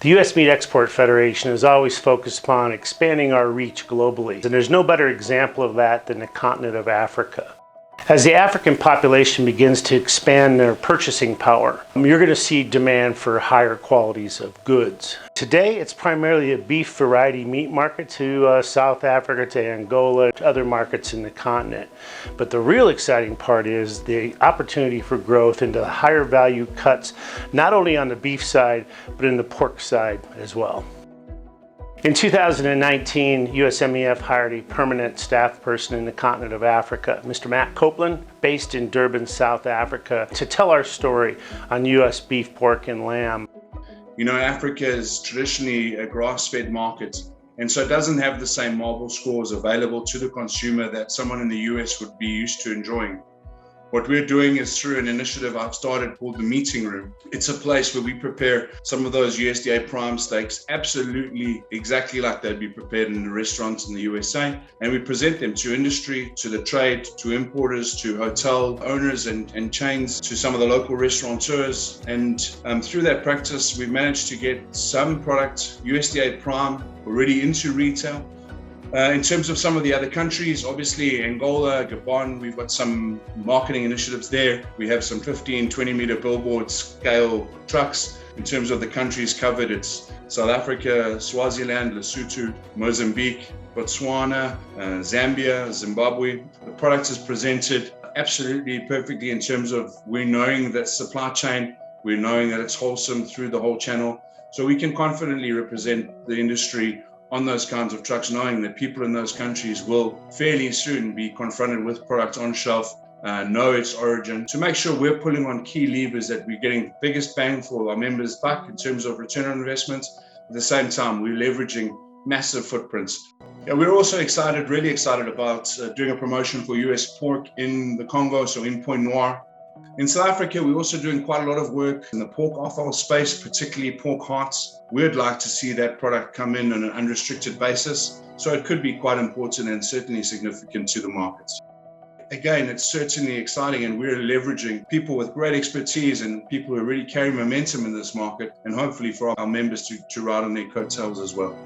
The U.S. Meat Export Federation has always focused upon expanding our reach globally, and there's no better example of that than the continent of Africa. As the African population begins to expand their purchasing power, you're going to see demand for higher qualities of goods. Today, it's primarily a beef variety meat market to South Africa, to Angola, to other markets in the continent. But the real exciting part is the opportunity for growth into the higher value cuts, not only on the beef side, but in the pork side as well. In 2019, USMEF hired a permanent staff person in the continent of Africa, Mr. Matt Copeland, based in Durban, South Africa, to tell our story on U.S. beef, pork, and lamb. You know, Africa is traditionally a grass-fed market, and so it doesn't have the same marble scores available to the consumer that someone in the US would be used to enjoying. What we're doing is through an initiative I've started called the Meeting Room. It's a place where we prepare some of those USDA prime steaks absolutely exactly like they'd be prepared in the restaurants in the USA. And we present them to industry, to the trade, to importers, to hotel owners and chains, to some of the local restaurateurs. And through that practice, we've managed to get some product, USDA prime, already into retail. In terms of some of the other countries, obviously Angola, Gabon, we've got some marketing initiatives there. We have some 15, 20 meter billboard scale trucks. In terms of the countries covered, it's South Africa, Swaziland, Lesotho, Mozambique, Botswana, Zambia, Zimbabwe. The product is presented absolutely perfectly in terms of we're knowing that supply chain, we're knowing that it's wholesome through the whole channel. So we can confidently represent the industry on those kinds of trucks, knowing that people in those countries will fairly soon be confronted with products on shelf, know its origin, to make sure we're pulling on key levers that we're getting biggest bang for our members' buck in terms of return on investment. At the same time, we're leveraging massive footprints. We're also excited, really excited about doing a promotion for US pork in the Congo, so in Point Noir. In South Africa, we're also doing quite a lot of work in the pork offal space, particularly pork hearts. We'd like to see that product come in on an unrestricted basis, so it could be quite important and certainly significant to the markets. Again, it's certainly exciting, and we're leveraging people with great expertise and people who are really carrying momentum in this market, and hopefully for our members to ride on their coattails as well.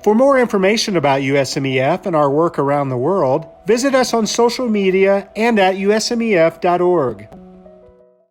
For more information about USMEF and our work around the world, visit us on social media and at usmef.org.